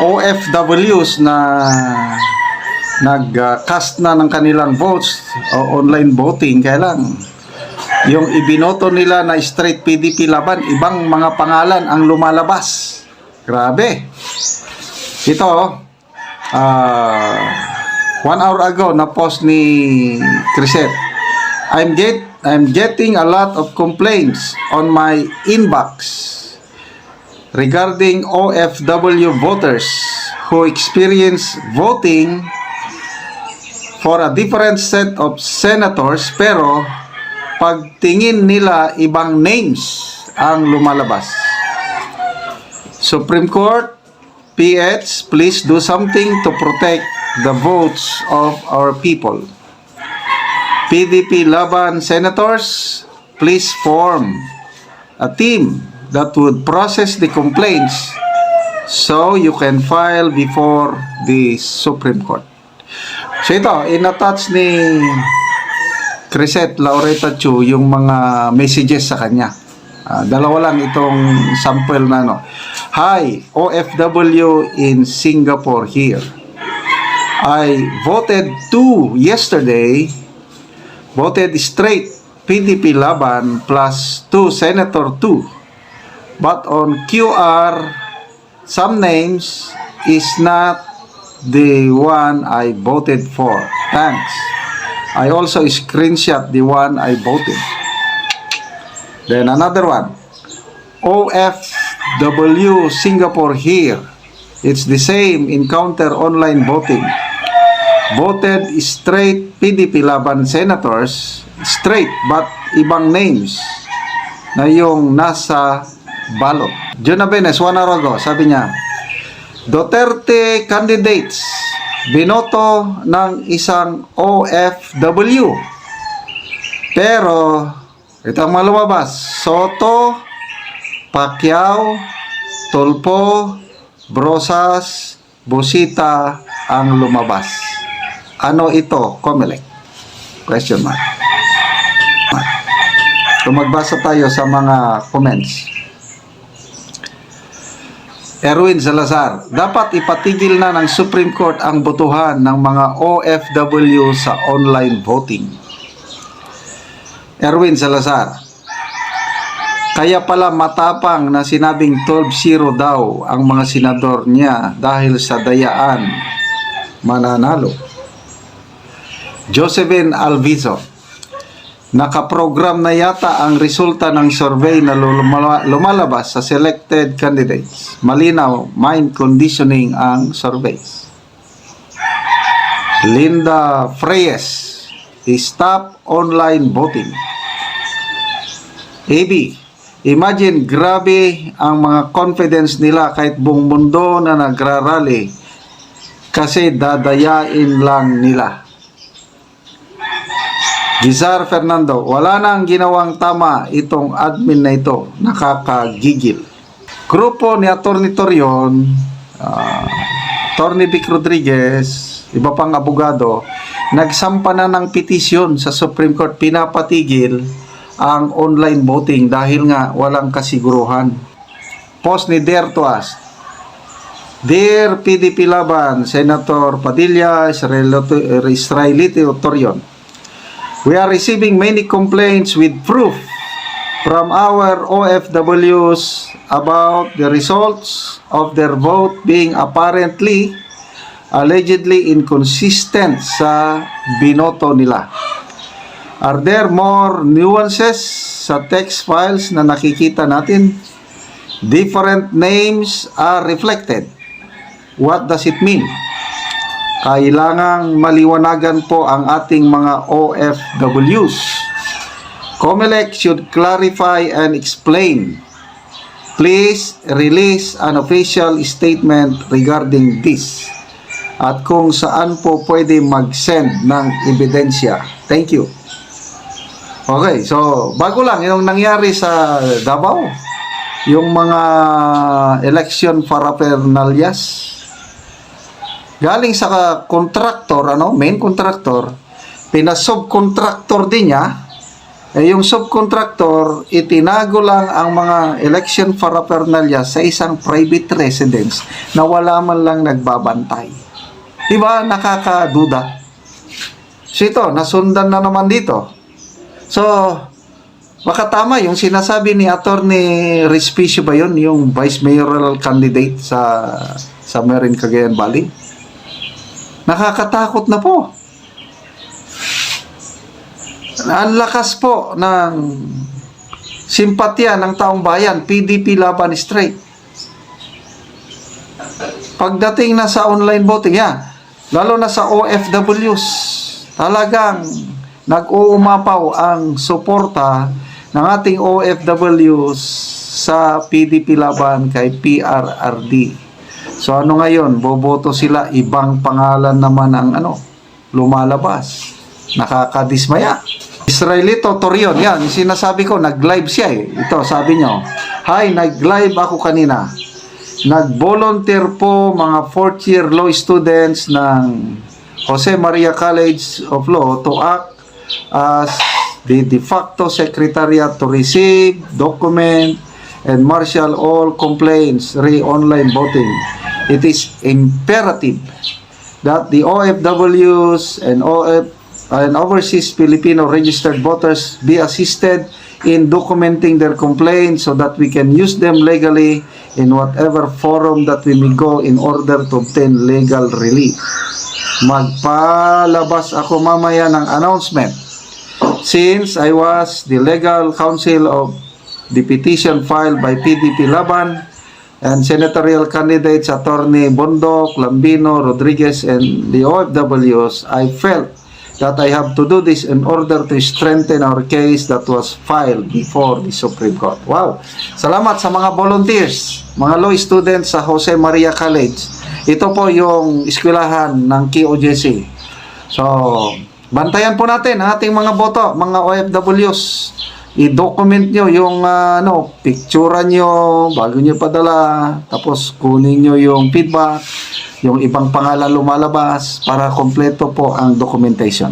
OFWs na nag-cast na ng kanilang votes o online voting, kaya lang yung ibinoto nila na straight PDP laban, ibang mga pangalan ang lumalabas. Grabe. Ito, 1 hour ago na post ni Crisette. I'm getting a lot of complaints on my inbox regarding OFW voters who experience voting for a different set of senators, pero pagtingin nila ibang names ang lumalabas. Supreme Court, PH, please do something to protect the votes of our people. PDP Laban senators, please form a team that would process the complaints so you can file before the Supreme Court. So ito, in-attach ni Crisette Laureta Chu yung mga messages sa kanya. Dalawa lang itong sample na no. Hi, OFW in Singapore here. I voted 2 yesterday. Voted straight PDP Laban plus 2 Senator 2. But on QR, some names is not the one I voted for. Thanks. I also screenshot the one I voted. Then another one. OFW Singapore here. It's the same encounter online voting. Voted straight PDP Laban senators, straight but ibang names na yung nasa ballot. Jonah Benes, 1 hour ago, sabi niya, Duterte candidates binoto ng isang OFW. Pero, ito ang malumabas, Soto, Pacquiao, Tulfo, Brosas, Busita ang lumabas. Ano ito, Comelec? Question mark. So magbasa tayo sa mga comments. Erwin Salazar, dapat ipatigil na ng Supreme Court ang botohan ng mga OFW sa online voting. Erwin Salazar, kaya pala matapang na sinabing 12-0 daw ang mga senador niya dahil sa dayaan mananalo. Josephine Alviso, nakaprogram na yata ang resulta ng survey na lumalabas sa selected candidates. Malinaw, mind conditioning ang surveys. Linda Freyes, stop online voting. AB, imagine grabe ang mga confidence nila kahit buong mundo na nagrarally kasi dadayain lang nila. Gizar Fernando, wala nang ginawang tama itong admin na ito. Nakakagigil. Grupo ni Atty. Torion, Atty. Vic Rodriguez, iba pang abogado, nagsampa na ng petisyon sa Supreme Court, pinapatigil ang online voting dahil nga walang kasiguruhan. Post ni Dertuas, Dear PDP Laban, Senator Padilla, Israelite Torion, we are receiving many complaints with proof from our OFWs about the results of their vote being apparently, allegedly inconsistent sa binoto nila. Are there more nuances sa text files na nakikita natin? Different names are reflected. What does it mean? Kailangang maliwanagan po ang ating mga OFWs. Comelec should clarify and explain. Please release an official statement regarding this. At kung saan po pwede mag-send ng ebidensya. Thank you. Okay, so bago lang yung nangyari sa Davao, yung mga election paraphernalias. Galing sa contractor, main contractor, pinasubcontractor din niya Yung subcontractor, itinago lang ang mga election paraphernalia sa isang private residence na wala man lang nagbabantay. Diba? Nakakaduda. So ito, nasundan na naman dito. So, baka tama yung sinasabi ni Attorney Respicio ba yun, yung vice mayoral candidate sa Marin Cagayan Valley? Nakakatakot na po. Ang lakas po ng simpatya ng taong bayan, PDP laban straight. Pagdating na sa online voting, lalo na sa OFWs, talagang nag-uumapaw ang suporta ng ating OFWs sa PDP laban kay PRRD. So ano ngayon, boboto sila, ibang pangalan naman ang lumalabas. Nakakadismaya. Israelito Torion, yan, sinasabi ko, nag-live siya Ito, sabi nyo, hi, nag-live ako kanina. Nag-volunteer po mga 4th year law students ng Jose Maria College of Law to act as the de facto secretariat to receive, document, and marshal all complaints re-online voting. It is imperative that the OFWs and overseas Filipino registered voters be assisted in documenting their complaints so that we can use them legally in whatever forum that we may go in order to obtain legal relief. Magpalabas ako mamaya ng announcement. Since I was the legal counsel of the petition filed by PDP Laban and senatorial candidates Attorney Bondok, Lambino, Rodriguez, and the OFWs, I felt that I have to do this in order to strengthen our case that was filed before the Supreme Court. Wow! Salamat sa mga volunteers, mga law students sa Jose Maria College. Ito po yung eskwelahan ng QOJC. So, bantayan po natin ang ating mga boto, mga OFWs. I-document nyo yung picturean nyo bago nyo padala, tapos kunin nyo yung feedback, yung ibang pangalan lumalabas para kompleto po ang documentation.